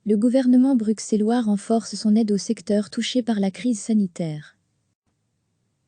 Le gouvernement bruxellois renforce son aide au secteur touché par la crise sanitaire.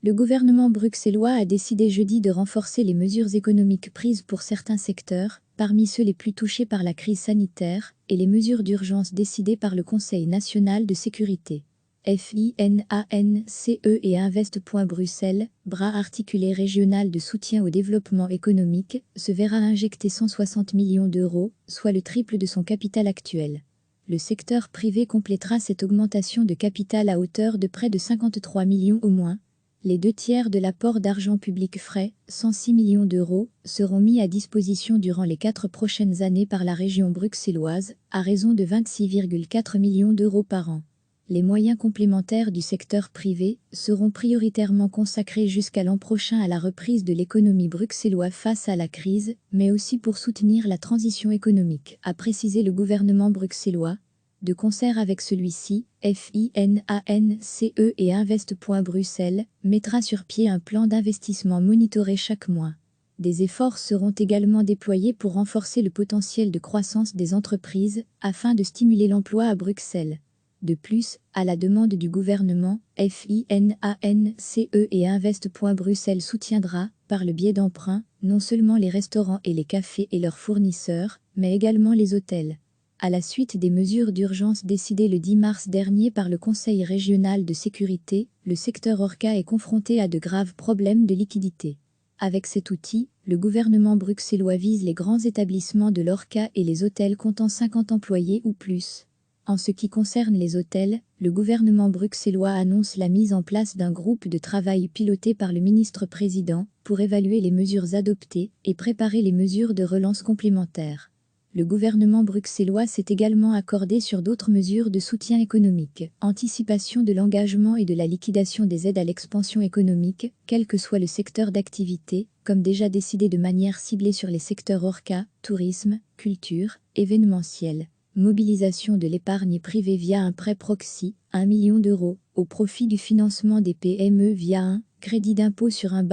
Le gouvernement bruxellois a décidé jeudi de renforcer les mesures économiques prises pour certains secteurs, parmi ceux les plus touchés par la crise sanitaire, et les mesures d'urgence décidées par le Conseil national de sécurité. FINANCE et Invest.Bruxelles, bras articulé régional de soutien au développement économique, se verra injecter 160 millions d'euros, soit le triple de son capital actuel. Le secteur privé complétera cette augmentation de capital à hauteur de près de 53 millions au moins. Les 2/3 de l'apport d'argent public frais, 106 millions d'euros, seront mis à disposition durant les 4 prochaines années par la région bruxelloise, à raison de 26,4 millions d'euros par an. Les moyens complémentaires du secteur privé seront prioritairement consacrés jusqu'à l'an prochain à la reprise de l'économie bruxelloise face à la crise, mais aussi pour soutenir la transition économique, a précisé le gouvernement bruxellois. De concert avec celui-ci, FINANCE et Invest.Bruxelles mettra sur pied un plan d'investissement monitoré chaque mois. Des efforts seront également déployés pour renforcer le potentiel de croissance des entreprises afin de stimuler l'emploi à Bruxelles. De plus, à la demande du gouvernement, FINANCE et Invest.Bruxelles soutiendra, par le biais d'emprunts, non seulement les restaurants et les cafés et leurs fournisseurs, mais également les hôtels. À la suite des mesures d'urgence décidées le 10 mars dernier par le Conseil régional de sécurité, le secteur ORCA est confronté à de graves problèmes de liquidité. Avec cet outil, le gouvernement bruxellois vise les grands établissements de l'ORCA et les hôtels comptant 50 employés ou plus. En ce qui concerne les hôtels, le gouvernement bruxellois annonce la mise en place d'un groupe de travail piloté par le ministre-président pour évaluer les mesures adoptées et préparer les mesures de relance complémentaires. Le gouvernement bruxellois s'est également accordé sur d'autres mesures de soutien économique, anticipation de l'engagement et de la liquidation des aides à l'expansion économique, quel que soit le secteur d'activité, comme déjà décidé de manière ciblée sur les secteurs ORCA, tourisme, culture, événementiel. Mobilisation de l'épargne privée via un prêt proxy, 1 million d'euros, au profit du financement des PME via un crédit d'impôt sur un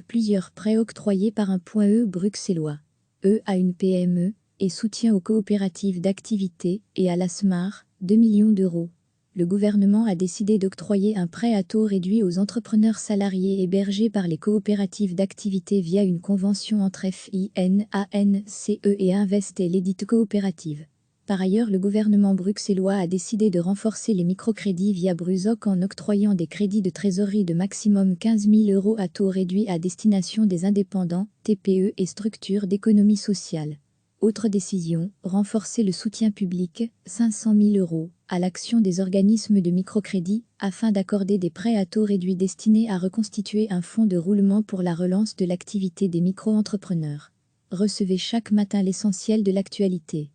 / plusieurs prêts octroyés par un point E bruxellois. À une PME, et soutien aux coopératives d'activité et à la SMAR, 2 millions d'euros. Le gouvernement a décidé d'octroyer un prêt à taux réduit aux entrepreneurs salariés hébergés par les coopératives d'activité via une convention entre FINANCE et Invest et l'édite coopérative. Par ailleurs, le gouvernement bruxellois a décidé de renforcer les microcrédits via Brusoc en octroyant des crédits de trésorerie de maximum 15 000 euros à taux réduit à destination des indépendants, TPE et structures d'économie sociale. Autre décision, renforcer le soutien public, 500 000 euros, à l'action des organismes de microcrédit, afin d'accorder des prêts à taux réduits destinés à reconstituer un fonds de roulement pour la relance de l'activité des micro-entrepreneurs. Recevez chaque matin l'essentiel de l'actualité.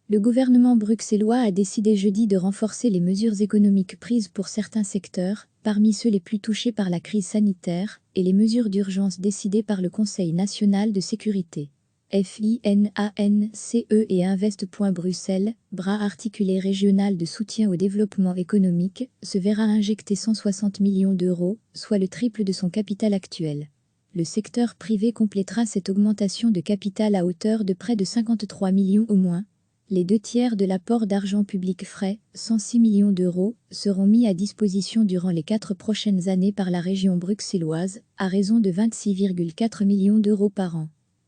Le gouvernement bruxellois a décidé jeudi de renforcer les mesures économiques prises pour certains secteurs, parmi ceux les plus touchés par la crise sanitaire, et les mesures d'urgence décidées par le Conseil national de sécurité. FINANCE et Invest.Bruxelles, bras articulé régional de soutien au développement économique, se verra injecter 160 millions d'euros, soit le triple de son capital actuel. Le secteur privé complétera cette augmentation de capital à hauteur de près de 53 millions au moins. Les 2/3 de l'apport d'argent public frais, 106 millions d'euros, seront mis à disposition durant les 4 prochaines années par la région bruxelloise, à raison de 26,4 millions d'euros par an.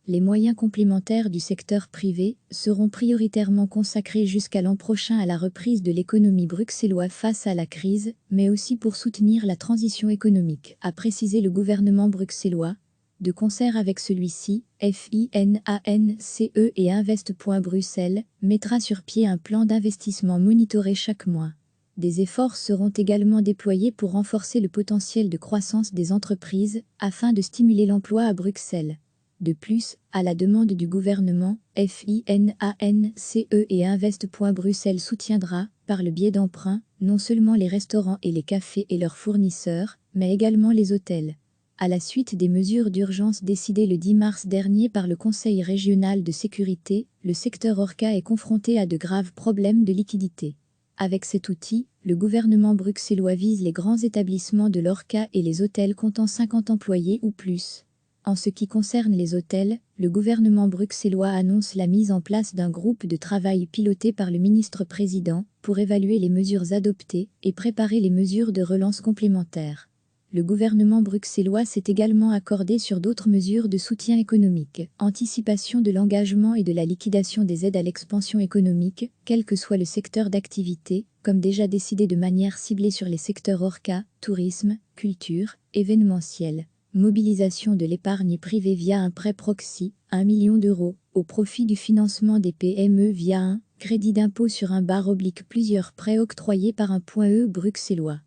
Les moyens complémentaires du secteur privé seront prioritairement consacrés jusqu'à l'an prochain à la reprise de l'économie bruxelloise face à la crise, mais aussi pour soutenir la transition économique, a précisé le gouvernement bruxellois. De concert avec celui-ci, FINANCE et Invest.Bruxelles mettra sur pied un plan d'investissement monitoré chaque mois. Des efforts seront également déployés pour renforcer le potentiel de croissance des entreprises afin de stimuler l'emploi à Bruxelles. De plus, à la demande du gouvernement, FINANCE et Invest.Bruxelles soutiendra, par le biais d'emprunts, non seulement les restaurants et les cafés et leurs fournisseurs, mais également les hôtels. À la suite des mesures d'urgence décidées le 10 mars dernier par le Conseil régional de sécurité, le secteur ORCA est confronté à de graves problèmes de liquidité. Avec cet outil, le gouvernement bruxellois vise les grands établissements de l'ORCA et les hôtels comptant 50 employés ou plus. En ce qui concerne les hôtels, le gouvernement bruxellois annonce la mise en place d'un groupe de travail piloté par le ministre-président pour évaluer les mesures adoptées et préparer les mesures de relance complémentaires. Le gouvernement bruxellois s'est également accordé sur d'autres mesures de soutien économique, anticipation de l'engagement et de la liquidation des aides à l'expansion économique, quel que soit le secteur d'activité, comme déjà décidé de manière ciblée sur les secteurs ORCA, tourisme, culture, événementiel. Mobilisation de l'épargne privée via un prêt proxy, 1 million d'euros, au profit du financement des PME via un crédit d'impôt sur un / plusieurs prêts octroyés par un point E bruxellois.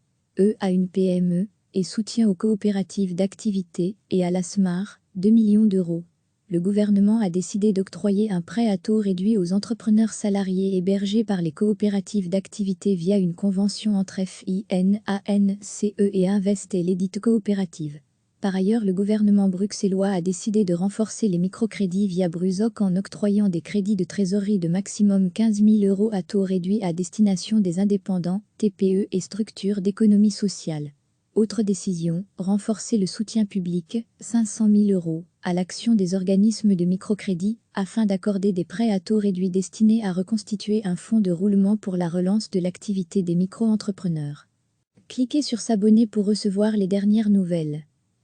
À une PME, et soutien aux coopératives d'activité et à la SMAR, 2 millions d'euros. Le gouvernement a décidé d'octroyer un prêt à taux réduit aux entrepreneurs salariés hébergés par les coopératives d'activité via une convention entre FINANCE et Invest et l'édite coopérative. Par ailleurs, le gouvernement bruxellois a décidé de renforcer les microcrédits via Brusoc en octroyant des crédits de trésorerie de maximum 15 000 euros à taux réduit à destination des indépendants, TPE et structures d'économie sociale. Autre décision, renforcer le soutien public, 500 000 euros, à l'action des organismes de microcrédit, afin d'accorder des prêts à taux réduits destinés à reconstituer un fonds de roulement pour la relance de l'activité des micro-entrepreneurs. Cliquez sur s'abonner pour recevoir les dernières nouvelles.